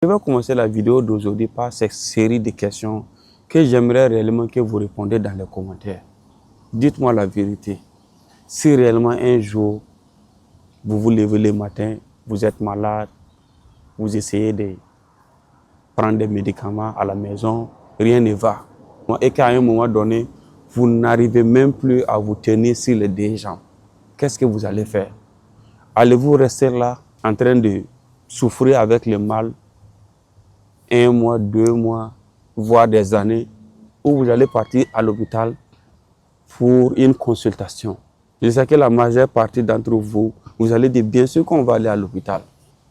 Je vais commencer la vidéo d'aujourd'hui par cette série de questions que j'aimerais réellement que vous répondiez dans les commentaires. Dites-moi la vérité. Si réellement un jour, vous vous levez le matin, vous êtes malade, vous essayez de prendre des médicaments à la maison, rien ne va. Et qu'à un moment donné, vous n'arrivez même plus à vous tenir sur les deux jambes. Qu'est-ce que vous allez faire? Allez-vous rester là en train de souffrir avec le mal 1 mois, 2 mois, voire des années, où vous allez partir à l'hôpital pour une consultation? Je sais que la majeure partie d'entre vous, vous allez dire bien sûr qu'on va aller à l'hôpital.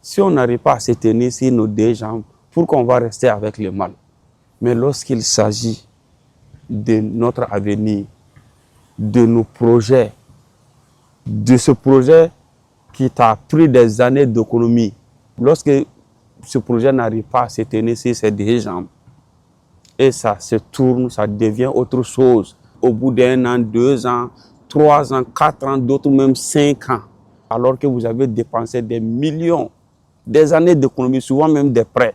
Si on n'arrive pas à se tenir sur nos deux jambes, pourquoi on va rester avec le mal? Mais lorsqu'il s'agit de notre avenir, de nos projets, de ce projet qui t'a pris des années d'économie, lorsque ce projet n'arrive pas à se tenir sur ses deux jambes, et ça se tourne, ça devient autre chose. Au bout d'1 an, 2 ans, 3 ans, 4 ans, d'autres même 5 ans, alors que vous avez dépensé des millions, des années d'économie, souvent même des prêts,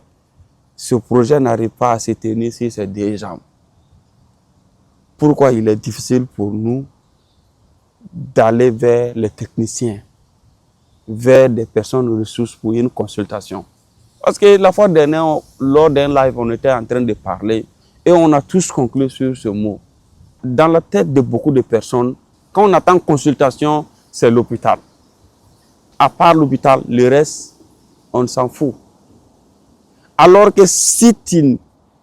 ce projet n'arrive pas à se tenir sur ses deux jambes. Pourquoi il est difficile pour nous d'aller vers les techniciens, vers des personnes ressources pour une consultation? Parce que la fois dernière, lors d'un live, on était en train de parler et on a tous conclu sur ce mot. Dans la tête de beaucoup de personnes, quand on attend consultation, c'est l'hôpital. À part l'hôpital, le reste, on s'en fout. Alors que si tu ne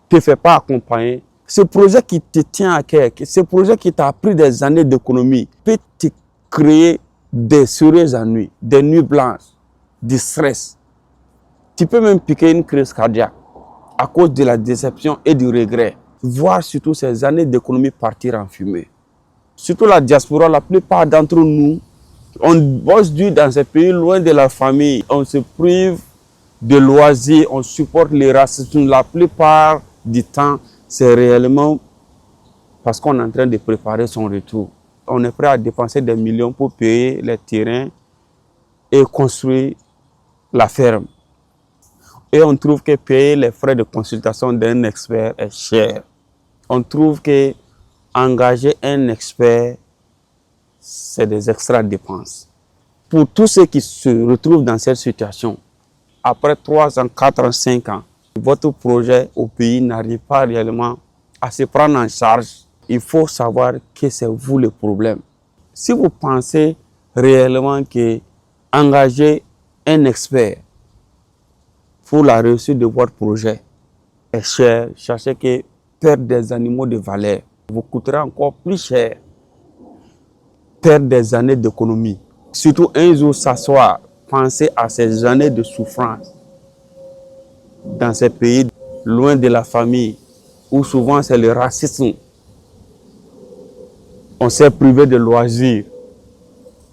te fais pas accompagner, ce projet qui te tient à cœur, ce projet qui t'a pris des années d'économie, peut te créer des sérieux ennuis, des nuits blanches, du stress. Tu peux même piquer une crise cardiaque à cause de la déception et du regret. Voir surtout ces années d'économie partir en fumée. Surtout la diaspora, la plupart d'entre nous, on bosse dur dans ces pays loin de la famille. On se prive de loisirs, on supporte les racismes. La plupart du temps, c'est réellement parce qu'on est en train de préparer son retour. On est prêt à dépenser des millions pour payer les terrains et construire la ferme. Et on trouve que payer les frais de consultation d'un expert est cher. On trouve que engager un expert, c'est des extra dépenses. Pour tous ceux qui se retrouvent dans cette situation, après 3 ans, 4 ans, 5 ans, votre projet au pays n'arrive pas réellement à se prendre en charge, il faut savoir que c'est vous le problème. Si vous pensez réellement que engager un expert pour la réussite de votre projet est cher, sachez que perdre des animaux de valeur vous coûtera encore plus cher. Perdre des années d'économie. Surtout un jour s'asseoir, penser à ces années de souffrance dans ces pays loin de la famille, où souvent c'est le racisme. On s'est privé de loisirs,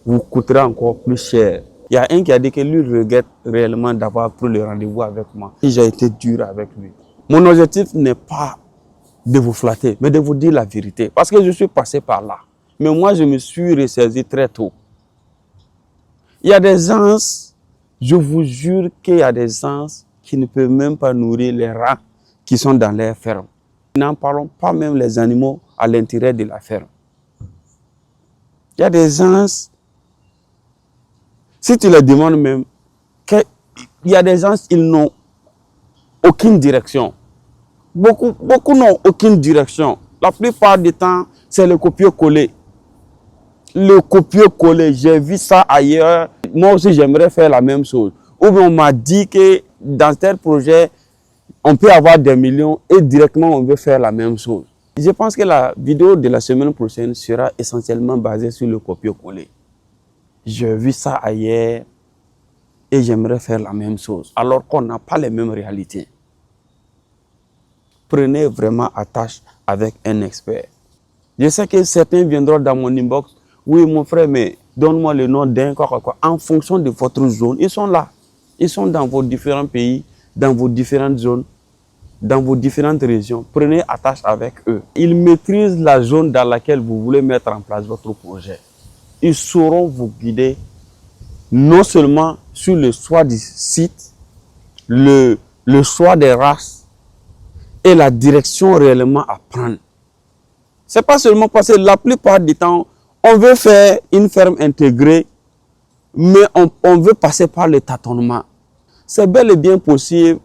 vous coûtera encore plus cher. Il y a un qui a dit que lui regrette réellement d'avoir pris le rendez-vous avec moi. Et j'ai été dur avec lui. Mon objectif n'est pas de vous flatter, mais de vous dire la vérité. Parce que je suis passé par là. Mais moi, je me suis ressaisi très tôt. Il y a des gens, je vous jure qu'il y a des gens qui ne peuvent même pas nourrir les rats qui sont dans leur ferme. N'en parlons pas même les animaux à l'intérieur de la ferme. Il y a des gens, si tu les demandes même, il y a des gens, ils n'ont aucune direction. Beaucoup n'ont aucune direction. La plupart du temps, c'est le copier-coller. Le copier-coller, j'ai vu ça ailleurs. Moi aussi, j'aimerais faire la même chose. Ou bien on m'a dit que dans tel projet, on peut avoir des millions et directement on veut faire la même chose. Je pense que la vidéo de la semaine prochaine sera essentiellement basée sur le copier-coller. J'ai vu ça ailleurs et j'aimerais faire la même chose, alors qu'on n'a pas les mêmes réalités. Prenez vraiment attache avec un expert. Je sais que certains viendront dans mon inbox. Oui, mon frère, mais donne-moi le nom d'un quoi. En fonction de votre zone, ils sont là. Ils sont dans vos différents pays, dans vos différentes zones, dans vos différentes régions. Prenez attache avec eux. Ils maîtrisent la zone dans laquelle vous voulez mettre en place votre projet. Ils sauront vous guider non seulement sur le choix du site, le le choix des races et la direction réellement à prendre. Ce n'est pas seulement parce que la plupart du temps, on veut faire une ferme intégrée, mais on veut passer par le tâtonnement. C'est bel et bien possible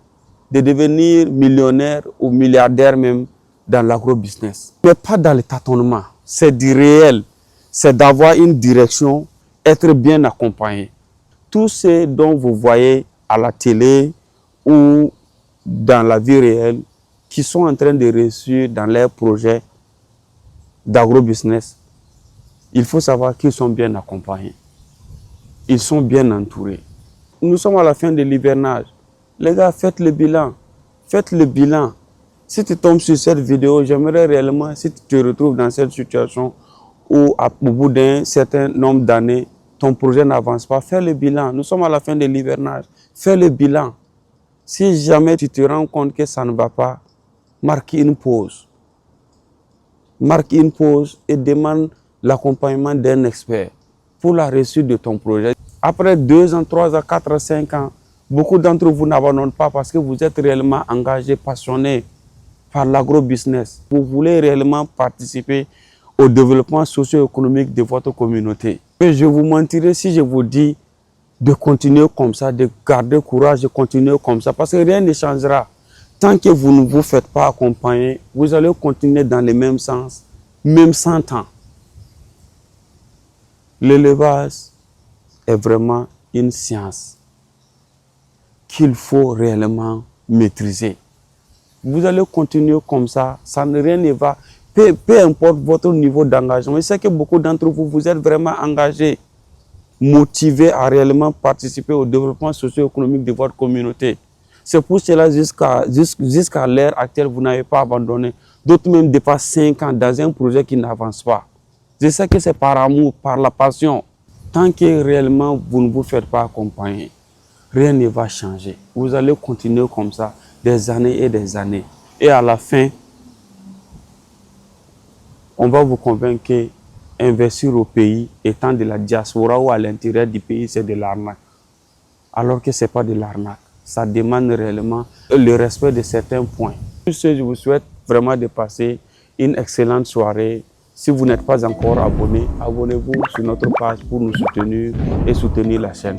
de devenir millionnaire ou milliardaire même dans l'agro-business, mais pas dans le tâtonnement. C'est du réel, c'est d'avoir une direction, être bien accompagné. Tout ce dont vous voyez à la télé ou dans la vie réelle, qui sont en train de réussir dans leurs projets d'agro-business, il faut savoir qu'ils sont bien accompagnés. Ils sont bien entourés. Nous sommes à la fin de l'hivernage. Les gars, faites le bilan. Faites le bilan. Si tu tombes sur cette vidéo, j'aimerais réellement, si tu te retrouves dans cette situation où au bout d'un certain nombre d'années, ton projet n'avance pas, fais le bilan. Nous sommes à la fin de l'hivernage. Fais le bilan. Si jamais tu te rends compte que ça ne va pas, marque une pause. Marque une pause et demande l'accompagnement d'un expert pour la réussite de ton projet. Après 2 ans, 3 ans, 4 ans, 5 ans, beaucoup d'entre vous n'abandonnent pas parce que vous êtes réellement engagés, passionnés par l'agro-business. Vous voulez réellement participer au développement socio-économique de votre communauté. Et je vous mentirai si je vous dis de continuer comme ça, de garder courage, de continuer comme ça, parce que rien ne changera. Tant que vous ne vous faites pas accompagner, vous allez continuer dans le même sens, même 100 ans. L'élevage est vraiment une science qu'il faut réellement maîtriser. Vous allez continuer comme ça, rien ne va. Peu importe votre niveau d'engagement, je sais que beaucoup d'entre vous, vous êtes vraiment engagés, motivés à réellement participer au développement socio-économique de votre communauté. C'est pour cela jusqu'à l'heure actuelle, vous n'avez pas abandonné. D'autres même dépassent 5 ans dans un projet qui n'avance pas. Je sais que c'est par amour, par la passion. Tant que réellement vous ne vous faites pas accompagner, rien ne va changer. Vous allez continuer comme ça des années et des années. Et à la fin, on va vous convaincre que investir au pays, étant de la diaspora ou à l'intérieur du pays, c'est de l'arnaque. Alors que ce n'est pas de l'arnaque. Ça demande réellement le respect de certains points. Je vous souhaite vraiment de passer une excellente soirée. Si vous n'êtes pas encore abonné, abonnez-vous sur notre page pour nous soutenir et soutenir la chaîne.